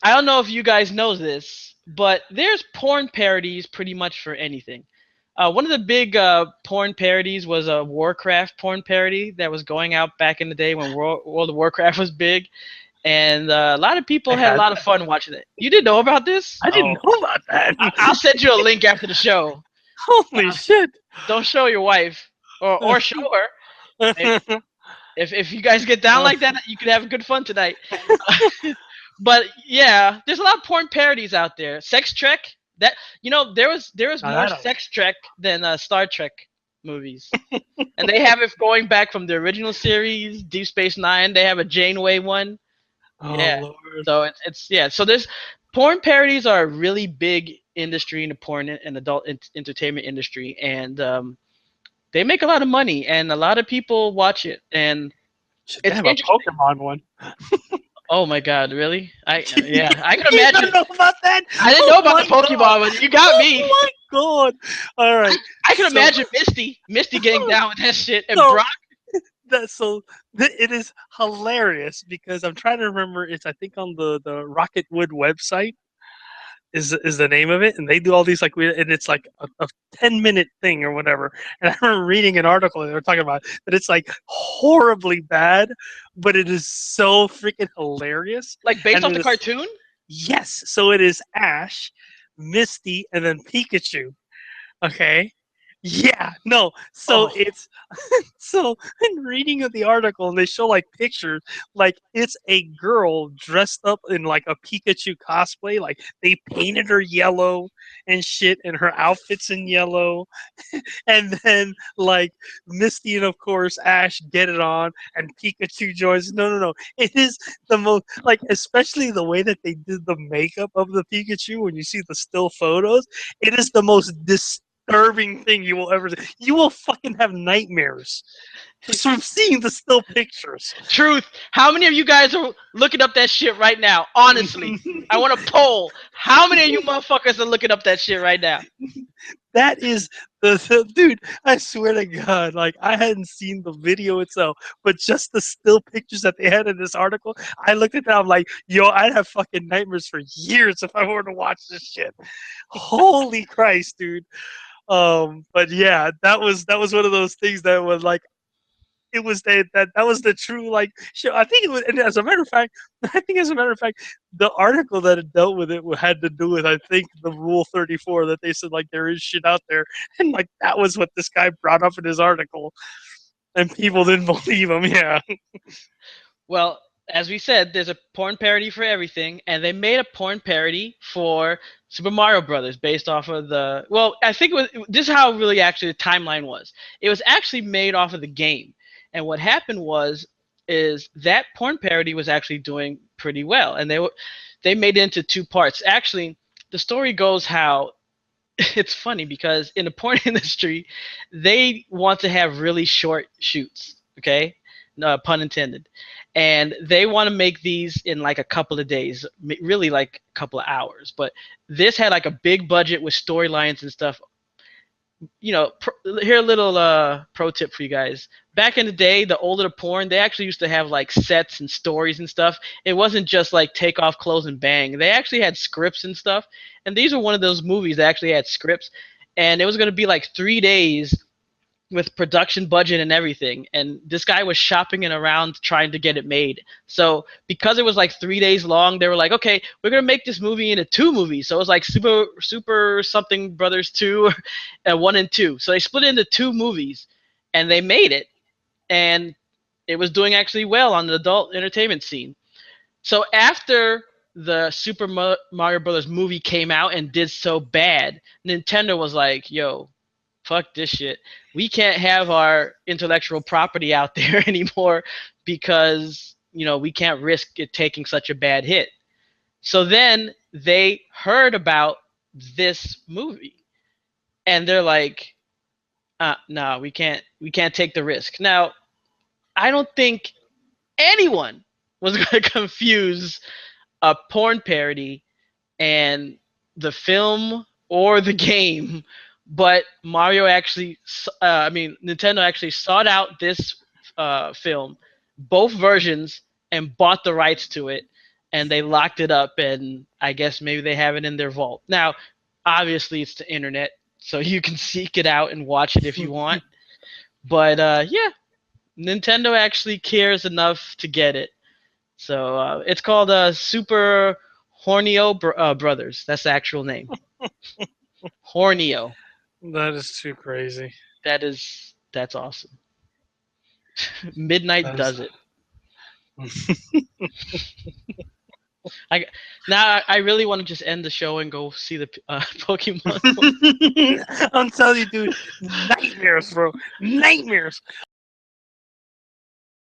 I don't know if you guys know this, but there's porn parodies pretty much for anything. One of the big porn parodies was a Warcraft porn parody that was going out back in the day when World of Warcraft was big, and a lot of I people had a had lot of fun watching it. You didn't know about this? I didn't Oh, know about that. I'll send you a link after the show. Holy Uh, shit. don't show your wife, or show her. If you guys get down like that, you could have good fun tonight. But yeah, there's a lot of porn parodies out there. Sex Trek, that there was Now more that Sex Trek than Star Trek movies, and they have it going back from the original series, Deep Space Nine. They have a Janeway one. oh Yeah, Lord. so it's yeah. So there's porn parodies are a really big industry in the porn and adult entertainment industry, and they make a lot of money, and a lot of people watch it, and Should they it's have a interesting. Pokemon one? Oh my God, really? You Yeah, I can don't imagine. know about that? I didn't Oh know about the my god. Pokemon, but you got Oh me. my god. All right. I can So imagine Misty getting down with that shit, and so Brock. it is hilarious because I'm trying to remember. It's I think on the Rocketwood website is the name of it, and they do all these like weird, and it's like a 10-minute thing or whatever. And I remember reading an article and they were talking about that it's like horribly bad, but it is so freaking hilarious, Like based and off it the is cartoon. yes. So it is Ash, Misty, and then Pikachu. Okay. Yeah, no. So Oh, it's so in reading of the article, and they show like pictures, like it's a girl dressed up in like a Pikachu cosplay. Like they painted her yellow and shit, and her outfit's in yellow. And then like Misty and of course Ash get it on, and Pikachu joins. No, no, no. It is the most like, especially the way that they did the makeup of the Pikachu when you see the still photos. It is the most disturbing thing you will ever see. You will fucking have nightmares from seeing the still pictures. truth. How many of you guys are looking up that shit right now? Honestly, I want a poll. How many of you motherfuckers are looking up that shit right now? That is the dude. I swear to God, like I hadn't seen the video itself, but just the still pictures that they had in this article. I looked at that. I'm like, yo, I'd have fucking nightmares for years if I were to watch this shit. Holy Christ, dude. But yeah, that was one of those things that was like it was that was the true like show. I think it was, and as a matter of fact, I think as a matter of fact, the article that it dealt with it had to do with I think the Rule 34 that they said like there is shit out there, and like that was what this guy brought up in his article, and people didn't believe him. Yeah, Well, as we said, there's a porn parody for everything, and they made a porn parody for Super Mario Brothers based off of the. Well, I think this is how really actually the timeline was. It was actually made off of the game, and what happened was is that porn parody was actually doing pretty well, and they made it into two parts. Actually, the story goes how it's funny because in the porn industry, they want to have really short shoots. Okay, no pun intended, and they want to make these in like a couple of days, really like a couple of hours. But this had like a big budget with storylines and stuff. Here a little pro tip for you guys. Back in the day, the older the porn, they actually used to have like sets and stories and stuff. It wasn't just like take off clothes and bang. They actually had scripts and stuff. And these are one of those movies that actually had scripts. And it was going to be like 3 days with production budget and everything. And this guy was shopping it around trying to get it made. So because it was like 3 days long, they were like, okay, we're gonna make this movie into two movies. So it was like Super something Brothers 2 and 1 and 2. So they split it into two movies and they made it. And it was doing actually well on the adult entertainment scene. So after the Mario Brothers movie came out and did so bad, Nintendo was like, yo, fuck this shit. We can't have our intellectual property out there anymore because, we can't risk it taking such a bad hit. So then they heard about this movie and they're like, no, we can't take the risk. Now, I don't think anyone was going to confuse a porn parody and the film or the game, but Nintendo actually sought out this film, both versions, and bought the rights to it. and they locked it up, and I guess maybe they have it in their vault. Now, obviously, it's the internet, so you can seek it out and watch it if you want. But yeah, Nintendo actually cares enough to get it. So it's called Super Hornio Brothers. That's the actual name. Hornio. That is too crazy. That's awesome. Midnight That is. does it. I now I really want to just end the show and go see the Pokemon. I'm telling you, dude, nightmares, bro, nightmares.